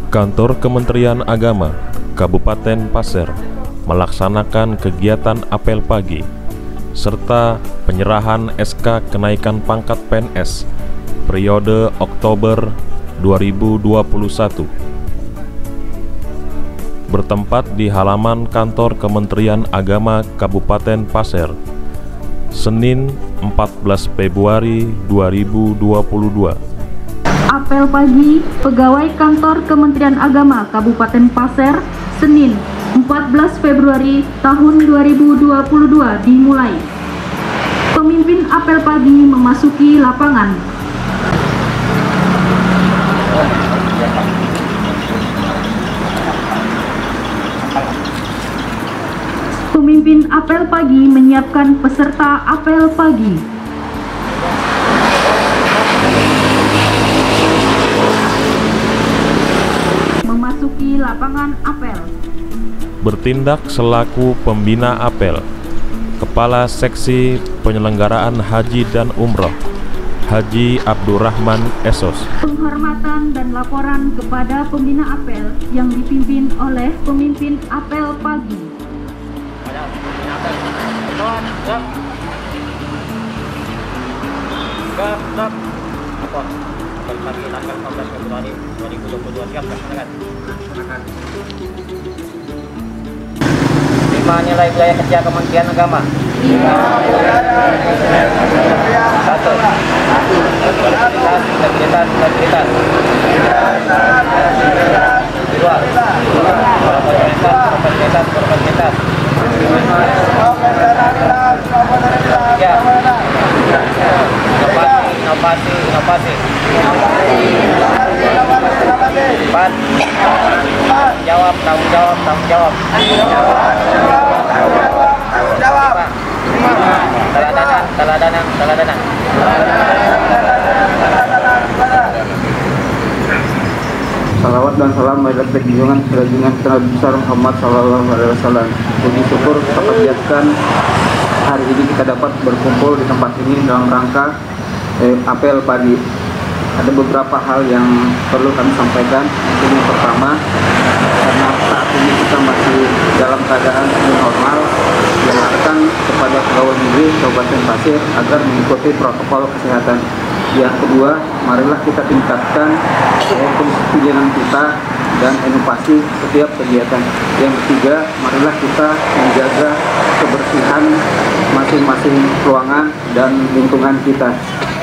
Kantor Kementerian Agama Kabupaten Pasir melaksanakan kegiatan apel pagi serta penyerahan SK kenaikan pangkat PNS periode Oktober 2021 bertempat di halaman kantor Kementerian Agama Kabupaten Pasir, Senin 14 Februari 2022. Apel pagi pegawai kantor Kementerian Agama Kabupaten Pasir, Senin 14 Februari tahun 2022 dimulai. Pemimpin apel pagi memasuki lapangan. Pemimpin apel pagi menyiapkan peserta apel pagi. Memasuki lapangan apel. Bertindak selaku pembina apel, Kepala Seksi Penyelenggaraan Haji dan Umroh, Haji Abdurrahman Esos. Penghormatan dan laporan kepada pembina apel yang dipimpin oleh pemimpin apel pagi. Pagi tanggal 14 Februari 2022 siap silakan. 5 nilai wilayah kerja Kementerian Agama. 1. Integritas. 2. Kapasitas. 3. Inovasi. 4. Tanggung jawab. 5. Teladanan. Salawat dan salam mendapat junjungan Nabi besar Muhammad Sallallahu Alaihi Wasallam. Puji syukur terpanjatkan hari ini kita dapat berkumpul di tempat ini dalam rangka apel pagi. Ada beberapa hal yang perlu kami sampaikan. Yang pertama, karena saat ini kita masih dalam keadaan new normal, diharapkan kepada pegawai negeri Kabupaten Pasir agar mengikuti protokol kesehatan. Yang kedua, marilah kita tingkatkan kedisiplinan kita dan inovasi setiap kegiatan. Yang ketiga, marilah kita menjaga kebersihan masing-masing ruangan dan lingkungan kita.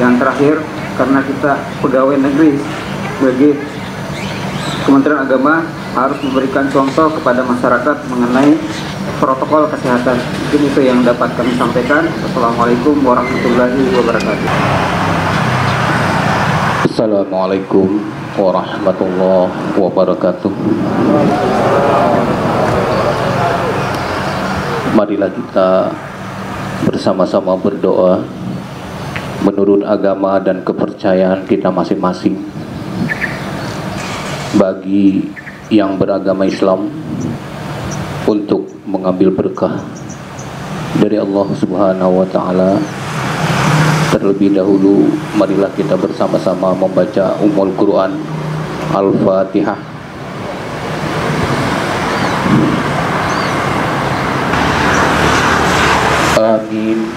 Yang terakhir, karena kita pegawai negeri sebagai Kementerian Agama harus memberikan contoh kepada masyarakat mengenai protokol kesehatan. Mungkin itu yang dapat kami sampaikan. Assalamualaikum warahmatullahi wabarakatuh. Assalamualaikum warahmatullahi wabarakatuh. Marilah kita bersama-sama berdoa menurut agama dan kepercayaan kita masing-masing. Bagi yang beragama Islam, untuk mengambil berkah dari Allah Subhanahu wa Ta'ala. Terlebih dahulu, marilah kita bersama-sama membaca Ummul Quran Al-Fatihah. Amin.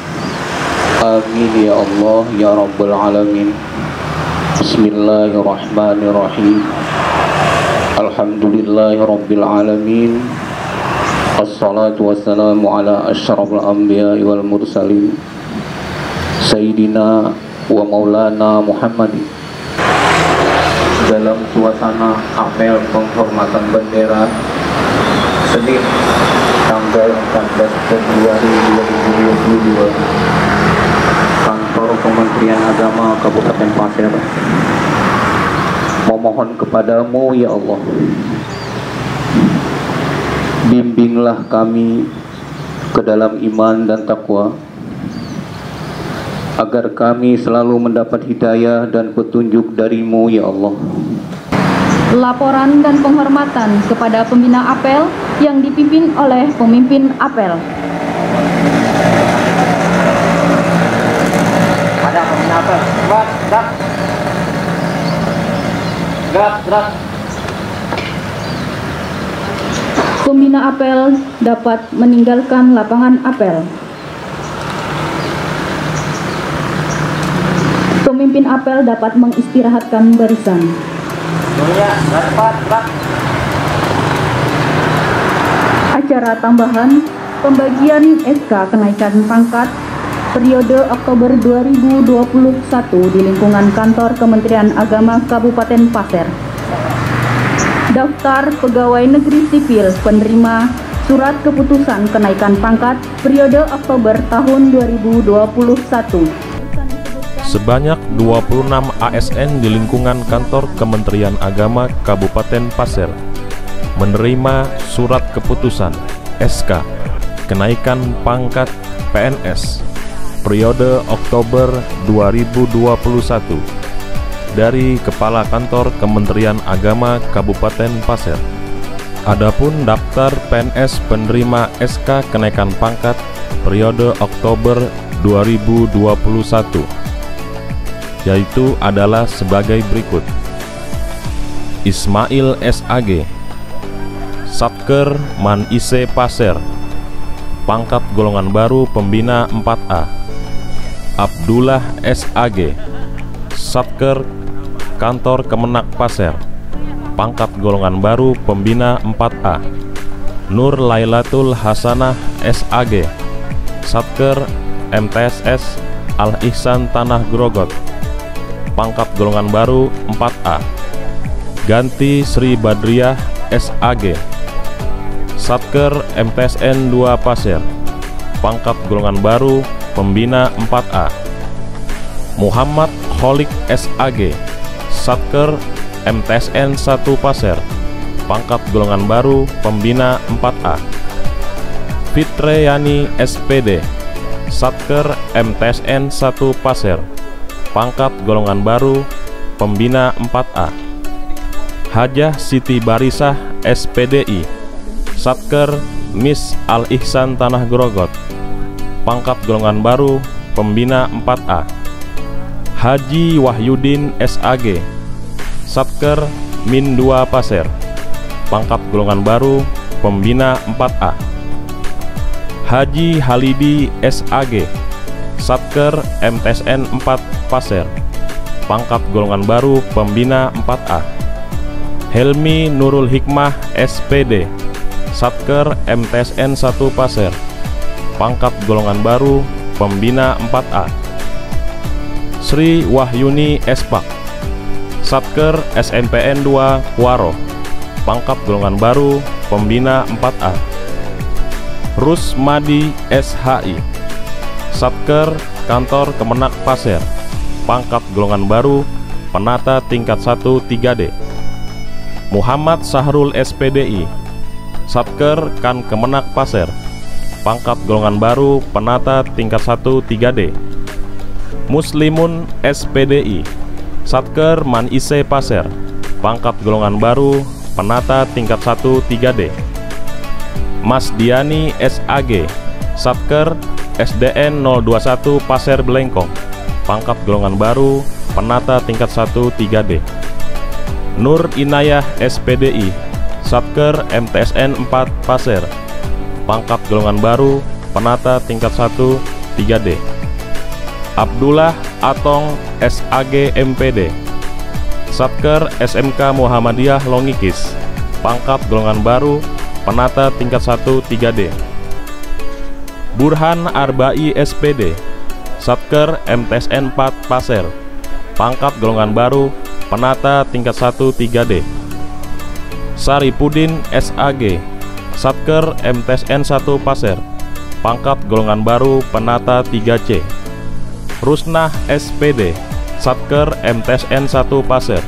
Amin ya Allah ya Rabbal Alamin. Bismillahirrahmanirrahim. Alhamdulillahi Rabbil Alamin. Assalatu wassalamu ala asyrafil anbiya'i wal mursalin Sayyidina wa Maulana Muhammadin. Dalam suasana apel penghormatan bendera Senin tanggal 14 Februari 2022, Kantor Kementerian Agama Kabupaten Pasir memohon kepadamu ya Allah, bimbinglah kami ke dalam iman dan takwa, agar kami selalu mendapat hidayah dan petunjuk darimu ya Allah. Laporan dan penghormatan kepada pembina apel yang dipimpin oleh pemimpin apel. Ada pembina apel. Gerak. Pembina apel dapat meninggalkan lapangan apel. Pemimpin apel dapat mengistirahatkan barisan. Acara tambahan pembagian SK kenaikan pangkat periode Oktober 2021 di lingkungan kantor Kementerian Agama Kabupaten Pasir. Daftar Pegawai Negeri Sipil penerima Surat Keputusan Kenaikan Pangkat periode Oktober tahun 2021. Sebanyak 26 ASN di lingkungan kantor Kementerian Agama Kabupaten Pasir menerima Surat Keputusan SK Kenaikan Pangkat PNS periode Oktober 2021 dari Kepala Kantor Kementerian Agama Kabupaten Pasir. Adapun daftar PNS penerima SK Kenaikan Pangkat periode Oktober 2021 yaitu adalah sebagai berikut: Ismail SAG, Satker Man IC Pasir, pangkat golongan baru pembina 4A. Abdullah SAG, Satker Kantor Kemenak Pasir, pangkat golongan baru pembina 4A. Nur Lailatul Hasanah SAG, Satker MTSS Al Ihsan Tanah Grogot, pangkat golongan baru 4A. Ganti Sri Badriah SAG, Satker MTSN 2 Pasir, pangkat golongan baru pembina 4A. Muhammad Kholik SAG, Satker MTSN 1 Pasir, pangkat golongan baru pembina 4A. Fitreyani SPD, Satker MTSN 1 Pasir, pangkat golongan baru pembina 4A. Hajah Siti Barisah SPDI, Satker Mis Al Ihsan Tanah Grogot, pangkat golongan baru pembina 4A. Haji Wahyudin SAG, Satker Min 2 Pasir, pangkat golongan baru pembina 4A. Haji Halidi SAG, Satker MTSN 4 Pasir, pangkat golongan baru pembina 4A. Helmi Nurul Hikmah SPD, Satker MTSN 1 Pasir, pangkat golongan baru pembina 4A. Sri Wahyuni Espak, Satker SMPN 2 Kuaro, pangkat golongan baru pembina 4A. Rusmadi SHI, Satker Kantor Kemenak Pasir, pangkat golongan baru penata tingkat 1 3D. Muhammad Sahrul SPDI, Satker Kan Kemenak Pasir, pangkat golongan baru penata tingkat 1 3D. Muslimun SPDI, Satker Man IC Pasir, pangkat golongan baru penata tingkat 1 3D. Mas Diani SAG, Satker SDN 021 Pasir Belengkong, pangkat golongan baru penata tingkat 1 3D. Nur Inayah SPDI, Satker MTSN 4 Pasir, pangkat golongan baru penata tingkat 1 3D. Abdullah Atong SAG MPD, Satker SMK Muhammadiyah Longikis, pangkat golongan baru penata tingkat 1 3D. Burhan Arbai SPD, Satker MTSN 4 Pasir, pangkat golongan baru penata tingkat 1 3D. Saripudin SAG, Satker MTSN 1 Pasir, pangkat golongan baru penata 3C. Rusnah SPD, Satker MTSN 1 Pasir,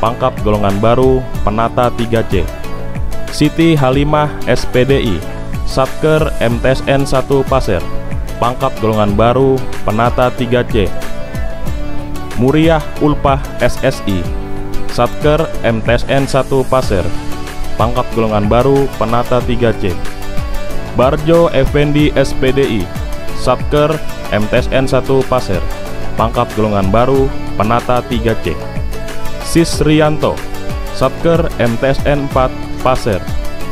pangkat golongan baru penata 3C. Siti Halimah SPDI, Satker MTSN 1 Pasir, pangkat golongan baru penata 3C. Muriah Ulpah SSI, Satker MTSN 1 Pasir, pangkat golongan baru penata 3C. Barjo Effendi SPDI, Satker MTSN 1 Pasir, pangkat golongan baru penata 3C. Sisrianto, Satker MTSN 4 Pasir,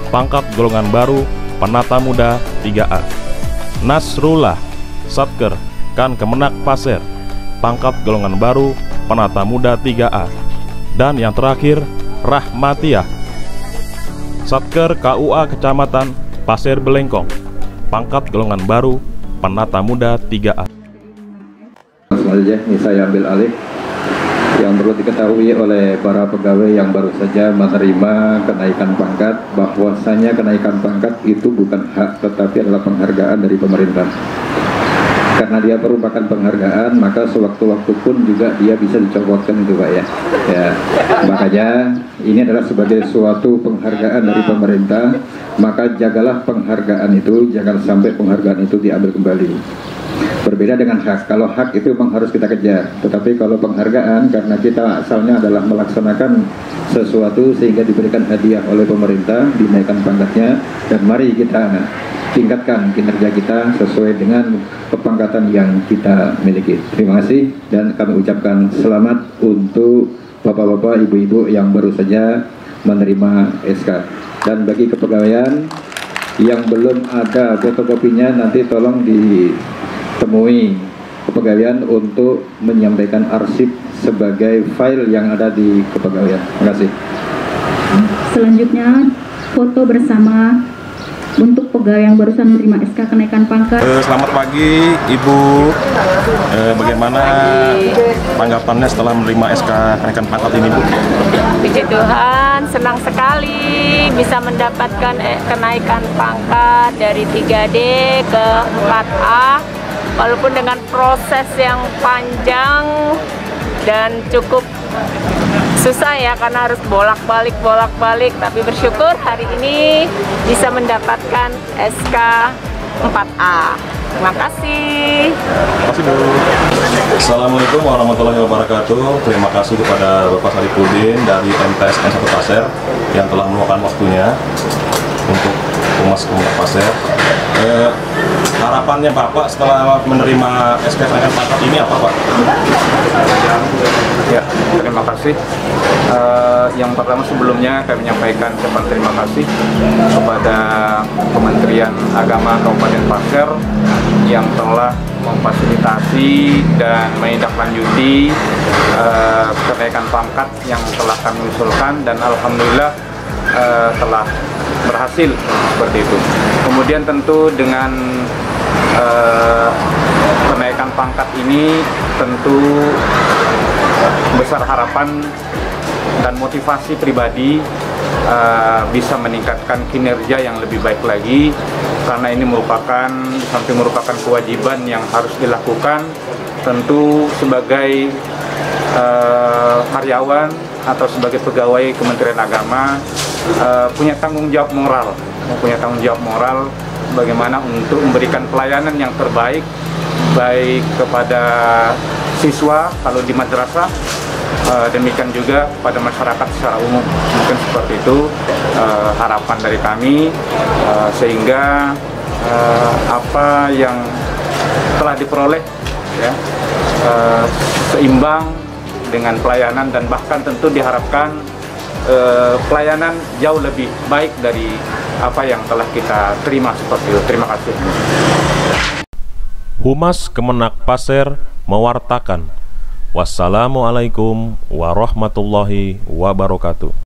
pangkat golongan baru Penata Muda 3A. Nasrullah, Satker Kan Kemenak Pasir, pangkat golongan baru Penata Muda 3A. Dan yang terakhir, Rahmatiah, Satker KUA Kecamatan Pasir Belengkong, pangkat golongan baru Penata Muda 3A. Langsung saja, ini saya ambil alih. Yang perlu diketahui oleh para pegawai yang baru saja menerima kenaikan pangkat, bahwasanya kenaikan pangkat itu bukan hak, tetapi adalah penghargaan dari pemerintah. Karena dia merupakan penghargaan, maka sewaktu-waktu pun juga dia bisa dicopotkan itu Pak ya. Makanya ini adalah sebagai suatu penghargaan dari pemerintah, maka jagalah penghargaan itu, jangan sampai penghargaan itu diambil kembali. Berbeda dengan hak, kalau hak itu memang harus kita kejar, tetapi kalau penghargaan, karena kita asalnya adalah melaksanakan sesuatu sehingga diberikan hadiah oleh pemerintah, dinaikkan pangkatnya, dan mari kita tingkatkan kinerja kita sesuai dengan kepangkatan yang kita miliki. Terima kasih, dan kami ucapkan selamat untuk bapak-bapak, ibu-ibu yang baru saja menerima SK. Dan bagi kepegawaian yang belum ada fotokopinya, nanti tolong ditemui kepegawaian untuk menyampaikan arsip sebagai file yang ada di kepegawaian. Terima kasih. Selanjutnya, foto bersama untuk pegawai yang barusan menerima SK kenaikan pangkat. Selamat pagi Ibu. Bagaimana tanggapannya setelah menerima SK kenaikan pangkat ini, Bu? Puji Tuhan, senang sekali bisa mendapatkan kenaikan pangkat dari 3D ke 4A, walaupun dengan proses yang panjang dan cukup susah ya, karena harus bolak-balik, tapi bersyukur hari ini bisa mendapatkan SK 4A. Terima kasih. Terima kasih, Bu. Assalamualaikum warahmatullahi wabarakatuh. Terima kasih kepada Bapak Saripudin dari MTSN 1 Pasir yang telah meluangkan waktunya untuk Humas Kemenak Pasir. Harapannya Bapak setelah menerima SK kenaikan pangkat ini apa, Pak? Ya, terima kasih. Yang pertama sebelumnya kami menyampaikan ucapan terima kasih kepada Kementerian Agama Kabupaten Pasir yang telah memfasilitasi dan menindaklanjuti kenaikan pangkat yang telah kami usulkan, dan alhamdulillah telah berhasil seperti itu. Kemudian tentu dengan kenaikan pangkat ini tentu besar harapan dan motivasi pribadi bisa meningkatkan kinerja yang lebih baik lagi, karena ini merupakan kewajiban yang harus dilakukan tentu sebagai karyawan atau sebagai pegawai Kementerian Agama. Punya tanggung jawab moral bagaimana untuk memberikan pelayanan yang terbaik baik kepada siswa kalau di madrasah, demikian juga pada masyarakat secara umum. Mungkin seperti itu harapan dari kami, sehingga apa yang telah diperoleh ya, seimbang dengan pelayanan, dan bahkan tentu diharapkan pelayanan jauh lebih baik dari apa yang telah kita terima seperti itu. Terima kasih. Humas Kemenak Pasir mewartakan. Wassalamualaikum warahmatullahi wabarakatuh.